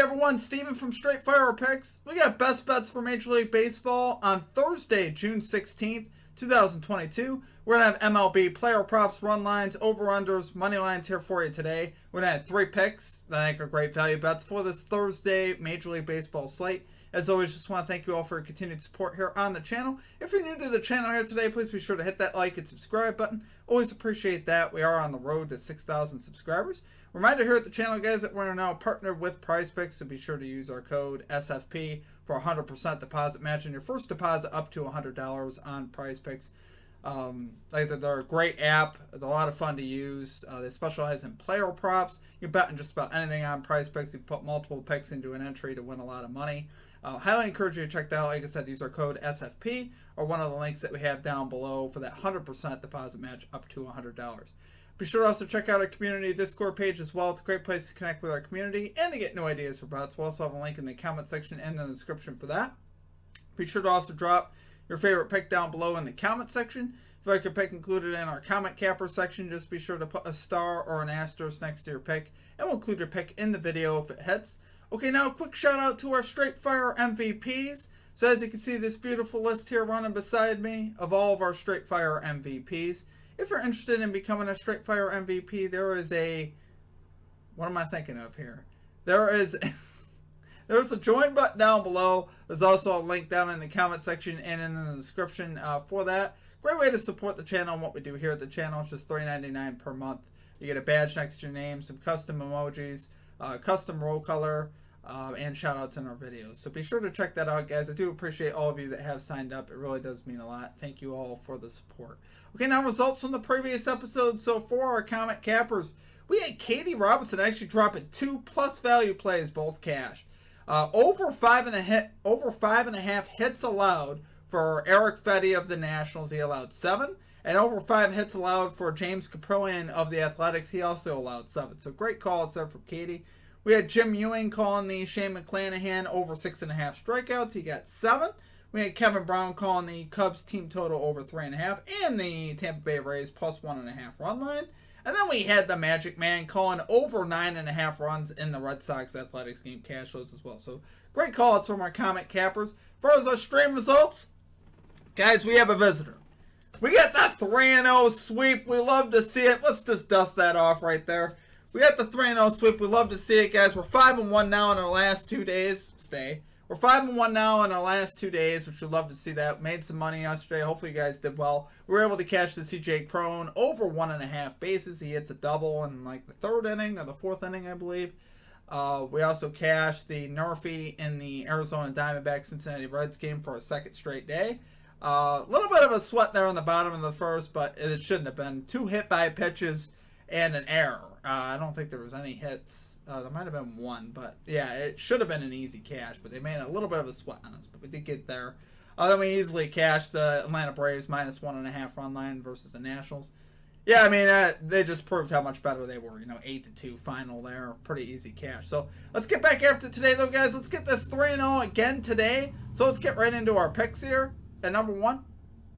everyone, Steven from Straight Fire Picks. We got best bets for Major League Baseball on Thursday, June 16th, 2022. We're going to have MLB player props, run lines, over-unders, money lines here for you today. We're going to have 3 picks that I think are great value bets for this Thursday Major League Baseball slate. As always, just want to thank you all for your continued support here on the channel. If you're new to the channel here today, please be sure to hit that like and subscribe button. Always appreciate that. We are on the road to 6,000 subscribers. Reminder here at the channel, guys, that we're now partnered with PrizePicks, so be sure to use our code SFP for a 100% deposit match and your first deposit up to $100 on PrizePicks. Like I said, they're a great app. It's a lot of fun to use. They specialize in player props. You bet on just about anything on PrizePicks. You put multiple picks into an entry to win a lot of money. Highly encourage you to check that out. Like I said, use our code SFP or one of the links that we have down below for that 100% deposit match up to $100. Be sure to also check out our community Discord page as well. It's a great place to connect with our community and to get new ideas for bets. We'll also have a link in the comment section and in the description for that. Be sure to also drop your favorite pick down below in the comment section. If you like your pick included in our comment capper section, just be sure to put a star or an asterisk next to your pick, and we'll include your pick in the video if it hits. Okay, now a quick shout out to our Straight Fire MVPs. So as you can see, this beautiful list here running beside me of all of our Straight Fire MVPs. If you're interested in becoming a Straight Fire MVP, there is a, what am I thinking of here? There's a join button down below. There's also a link down in the comment section and in the description for that. Great way to support the channel and what we do here at the channel. It's just $3.99 per month. You get a badge next to your name, some custom emojis, custom roll color, and shout outs in our videos. So be sure to check that out, guys. I do appreciate all of you that have signed up. It really does mean a lot. Thank you all for the support. Okay, now results from the previous episode. So for our comment cappers, we had Katie Robinson actually dropping 2+ value plays, both cashed. Over 5.5 hits allowed for Eric Fetty of the Nationals. He allowed 7. And over 5 hits allowed for James Caprillion of the Athletics. He also allowed 7. So great call it's there from Katie. We had Jim Ewing calling the Shane McClanahan over 6.5 strikeouts. He got 7. We had Kevin Brown calling the Cubs team total over 3.5 and the Tampa Bay Rays plus 1.5 run line. And then we had the Magic Man calling over 9.5 runs in the Red Sox Athletics game. Cash those as well. So great call outs from our comment cappers. As far as our stream results, guys, we have a visitor. We got the 3-0 sweep. We love to see it. Let's just dust that off right there. We got the 3-0 sweep. We love to see it, guys. We're 5-1 now in our last 2 days. We're 5-1 now in our last 2 days, which we love to see that. Made some money yesterday. Hopefully you guys did well. We were able to catch the CJ Cron over 1.5 bases. He hits a double in like the 3rd inning or the 4th inning, I believe. We also cashed the NRFI in the Arizona Diamondbacks Cincinnati Reds game for a 2nd straight day. A little bit of a sweat there on the bottom of the 1st, but it shouldn't have been. 2 hit-by pitches and an error. I don't think there was any hits. There might have been 1, but yeah, it should have been an easy cash, but they made a little bit of a sweat on us, but we did get there. Then we easily cashed the Atlanta Braves minus 1.5 run line versus the Nationals. Yeah, I mean, they just proved how much better they were. 8-2 final there. Pretty easy cash. So let's get back after today, though, guys. Let's get this 3-0 again today. So let's get right into our picks here. At number 1,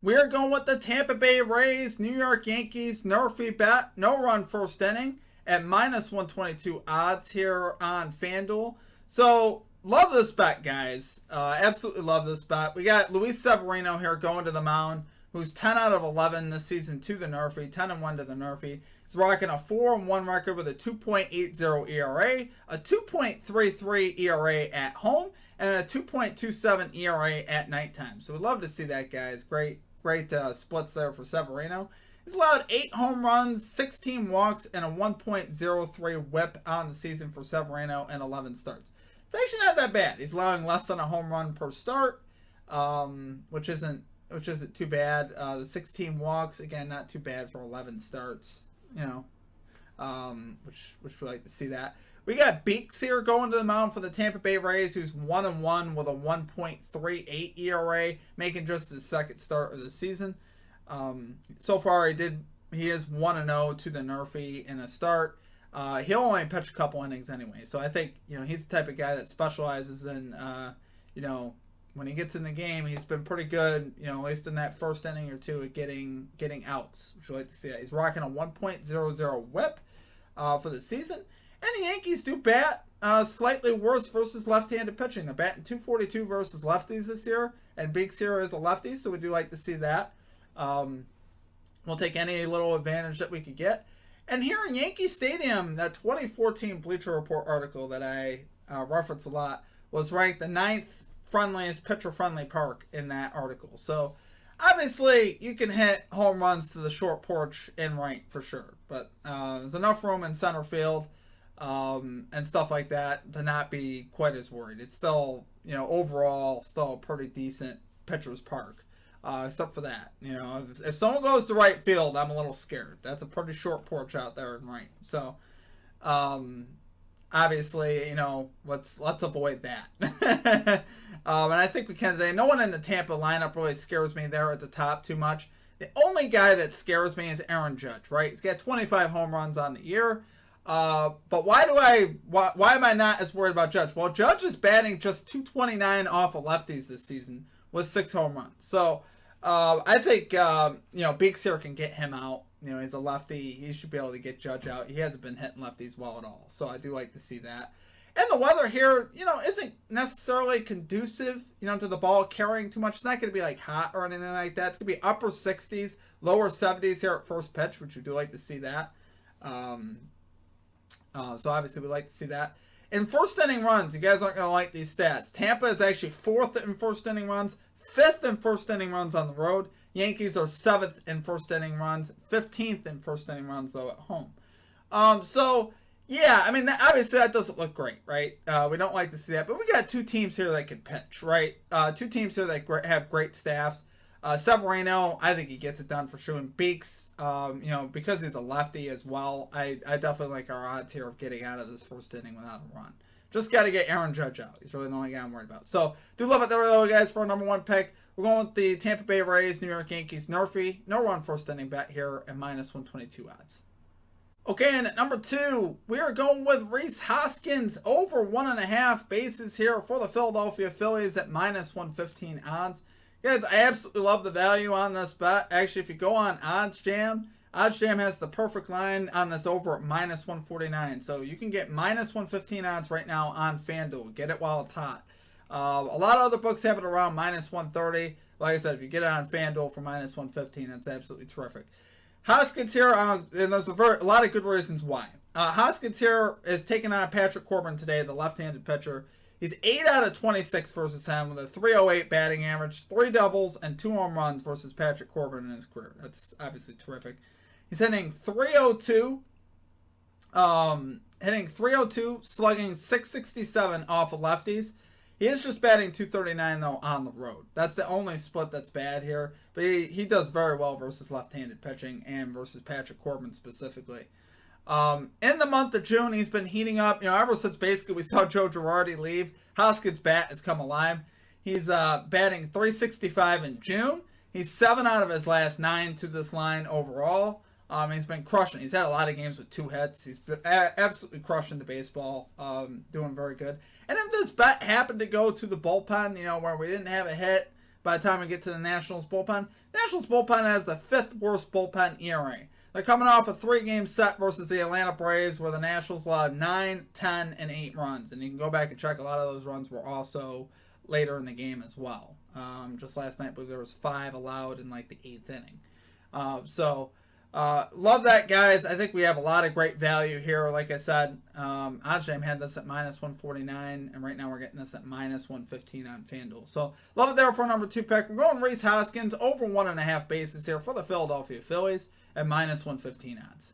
we are going with the Tampa Bay Rays, New York Yankees, NRFI bet, no run 1st inning at minus 122 odds here on FanDuel. So love this bet, guys. Absolutely love this bet. We got Luis Severino here going to the mound, who's 10 out of 11 this season to the NRFI, 10-1 to the NRFI. He's rocking a 4-1 record with a 2.80 ERA, a 2.33 ERA at home, and a 2.27 ERA at nighttime. So we'd love to see that, guys. Great splits there for Severino. He's allowed 8 home runs, 16 walks, and a 1.03 whip on the season for Severino and 11 starts. It's actually not that bad. He's allowing less than a home run per start, which isn't too bad. The 16 walks, again, not too bad for 11 starts. Which we like to see that. We got Beeks here going to the mound for the Tampa Bay Rays, who's 1-1 with a 1.38 ERA, making just his 2nd start of the season. So far, he is 1-0 to the NRFI in a start. He'll only pitch a couple innings anyway, so I think he's the type of guy that specializes in when he gets in the game, he's been pretty good, at least in that 1st inning or 2 at getting outs, which we like to see. He's rocking a 1.00 whip for the season. And the Yankees do bat slightly worse versus left-handed pitching. They're batting 242 versus lefties this year, and Beeks here is a lefty, so we do like to see that. We'll take any little advantage that we could get. And here in Yankee Stadium, that 2014 Bleacher Report article that I reference a lot was ranked the 9th friendliest pitcher-friendly park in that article. So obviously, you can hit home runs to the short porch in right for sure. But there's enough room in center field and stuff like that to not be quite as worried. It's still, overall, still a pretty decent pitcher's park. Except for that. If someone goes to right field, I'm a little scared. That's a pretty short porch out there in right. So, obviously, let's avoid that. And I think we can today. No one in the Tampa lineup really scares me there at the top too much. The only guy that scares me is Aaron Judge, right? He's got 25 home runs on the year. But why am I not as worried about Judge? Well, Judge is batting just 229 off of lefties this season with 6 home runs. So I think Beeks here can get him out. He's a lefty. He should be able to get Judge out. He hasn't been hitting lefties well at all. So I do like to see that. And the weather here, isn't necessarily conducive, to the ball carrying too much. It's not going to be like hot or anything like that. It's going to be upper 60s, lower 70s here at first pitch, which we do like to see that. So obviously we like to see that. In first inning runs, you guys aren't going to like these stats. Tampa is actually 4th in first inning runs, 5th in first inning runs on the road. Yankees are 7th in first inning runs, 15th in first inning runs, though, at home. Yeah, obviously that doesn't look great, right? We don't like to see that. But we got 2 teams here that can pitch, right? 2 teams here that have great staffs. Severino, I think he gets it done for sure. And Beeks, because he's a lefty as well, I definitely like our odds here of getting out of this first inning without a run. Just got to get Aaron Judge out. He's really the only guy I'm worried about. So, do love it there, though, guys, for our number 1 pick. We're going with the Tampa Bay Rays, New York Yankees, NRFI. No run first inning bet here and minus 122 odds. Okay, and at number 2, we are going with Rhys Hoskins over 1.5 bases here for the Philadelphia Phillies at minus 115 odds. Guys, I absolutely love the value on this bet. Actually, if you go on OddsJam has the perfect line on this over at minus 149. So you can get minus 115 odds right now on FanDuel. Get it while it's hot. A lot of other books have it around minus 130. Like I said, if you get it on FanDuel for minus 115, that's absolutely terrific. Hoskins here, and there's a lot of good reasons why. Hoskins here is taking on Patrick Corbin today, the left-handed pitcher. He's 8 out of 26 versus him with a 308 batting average, 3 doubles, and 2 home runs versus Patrick Corbin in his career. That's obviously terrific. He's hitting 302, slugging 667 off of lefties. He is just batting 239, though, on the road. That's the only split that's bad here. But he does very well versus left-handed pitching and versus Patrick Corbin specifically. In the month of June, he's been heating up. Ever since basically we saw Joe Girardi leave, Hoskins' bat has come alive. He's batting 365 in June. He's 7 out of his last 9 to this line overall. He's been crushing. He's had a lot of games with 2 hits. He's been absolutely crushing the baseball, doing very good. And if this bet happened to go to the bullpen, where we didn't have a hit by the time we get to the Nationals bullpen has the 5th worst bullpen ERA. They're coming off a 3-game set versus the Atlanta Braves where the Nationals allowed 9, 10, and 8 runs. And you can go back and check. A lot of those runs were also later in the game as well. Just last night, there was 5 allowed in the 8th inning. Love that, guys. I think we have a lot of great value here. Like I said, OddsJam had this at minus 149, and right now we're getting this at minus 115 on FanDuel. So, love it there for number 2 pick. We're going Rhys Hoskins over 1.5 bases here for the Philadelphia Phillies at minus 115 odds.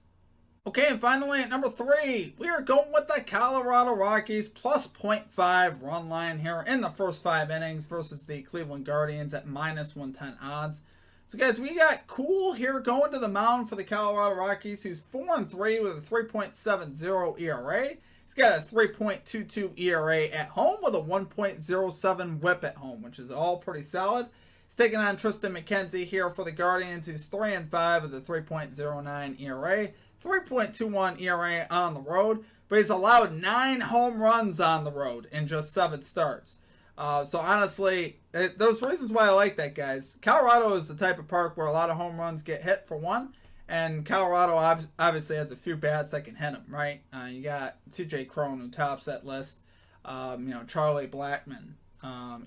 Okay, and finally at number 3, we are going with the Colorado Rockies plus 0.5 run line here in the first 5 innings versus the Cleveland Guardians at minus 110 odds. So, guys, we got Cool here going to the mound for the Colorado Rockies, who's 4-3 with a 3.70 ERA. He's got a 3.22 ERA at home with a 1.07 whip at home, which is all pretty solid. He's taking on Tristan McKenzie here for the Guardians, who's 3-5 with a 3.09 ERA, 3.21 ERA on the road, but he's allowed 9 home runs on the road in just 7 starts. So honestly, those reasons why I like that, guys. Colorado is the type of park where a lot of home runs get hit, for one, And Colorado obviously has a few bats that can hit him, right? You got C.J. Cron who tops that list. Charlie Blackmon,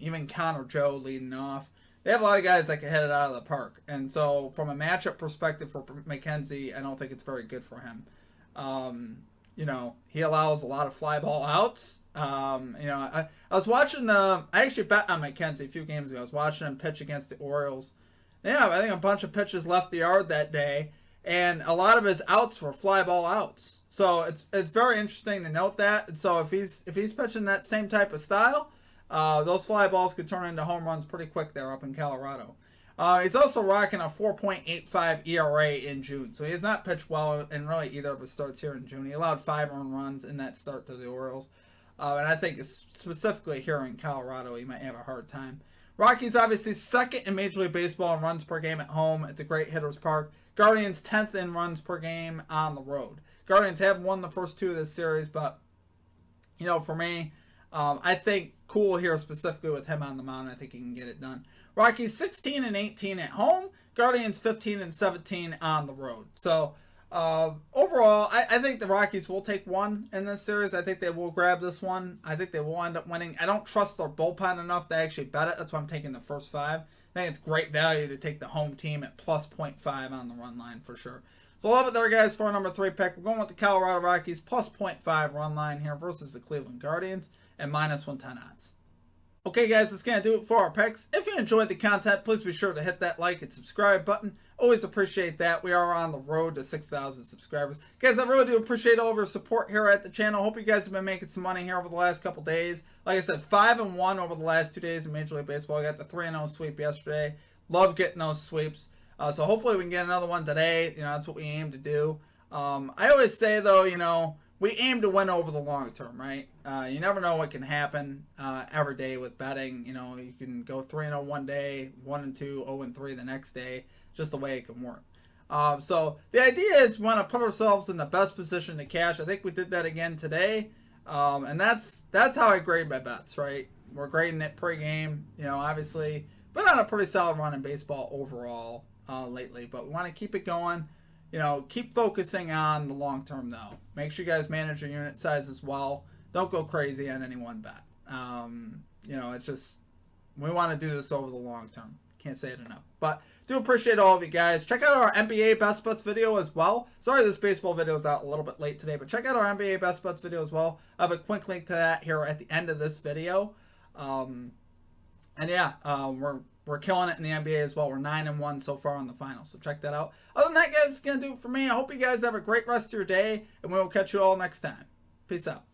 even Connor Joe leading off. They have a lot of guys that can hit it out of the park. And so from a matchup perspective for McKenzie, I don't think it's very good for him. He allows a lot of fly ball outs. I was watching I actually bet on McKenzie a few games ago. I was watching him pitch against the Orioles. Yeah, I think a bunch of pitches left the yard that day, and a lot of his outs were fly ball outs. So it's very interesting to note that. And so if he's pitching that same type of style, those fly balls could turn into home runs pretty quick there up in Colorado. He's also rocking a 4.85 ERA in June, so he has not pitched well in really either of his starts here in June. He allowed 5 earned runs in that start to the Orioles, and I think specifically here in Colorado, he might have a hard time. Rockies obviously second in Major League Baseball in runs per game at home. It's a great hitter's park. Guardians 10th in runs per game on the road. Guardians have won the first 2 of this series, but for me, I think Cool here specifically with him on the mound. I think he can get it done. Rockies 16 and 18 at home. Guardians 15 and 17 on the road. So overall, I think the Rockies will take one in this series. I think they will grab this one. I think they will end up winning. I don't trust their bullpen enough to actually bet it. That's why I'm taking the first 5. I think it's great value to take the home team at plus 0.5 on the run line for sure. So love it there, guys, for our number 3 pick. We're going with the Colorado Rockies plus 0.5 run line here versus the Cleveland Guardians and minus 110 odds. Okay, guys, that's going to do it for our picks. If you enjoyed the content, please be sure to hit that like and subscribe button. Always appreciate that. We are on the road to 6,000 subscribers. Guys, I really do appreciate all of your support here at the channel. Hope you guys have been making some money here over the last couple days. Like I said, 5-1 over the last 2 days in Major League Baseball. I got the 3-0 sweep yesterday. Love getting those sweeps. So hopefully we can get another one today. That's what we aim to do. I always say, though, we aim to win over the long term, right? You never know what can happen every day with betting. You can go 3-0 one day, 1-2, 0-3 the next day. Just the way it can work. So the idea is we want to put ourselves in the best position to cash. I think we did that again today. And that's how I grade my bets, right? We're grading it pre-game. Obviously, been on a pretty solid run in baseball overall lately. But we want to keep it going. Keep focusing on the long term, though. Make sure you guys manage your unit size as well. Don't go crazy on any one bet. It's just, we want to do this over the long term. Can't say it enough. But do appreciate all of you guys. Check out our NBA Best Bets video as well. Sorry this baseball video is out a little bit late today, but check out our NBA Best Bets video as well. I have a quick link to that here at the end of this video. We're killing it in the NBA as well. We're 9-1 so far in the finals, so check that out. Other than that, guys, it's going to do it for me. I hope you guys have a great rest of your day, and we will catch you all next time. Peace out.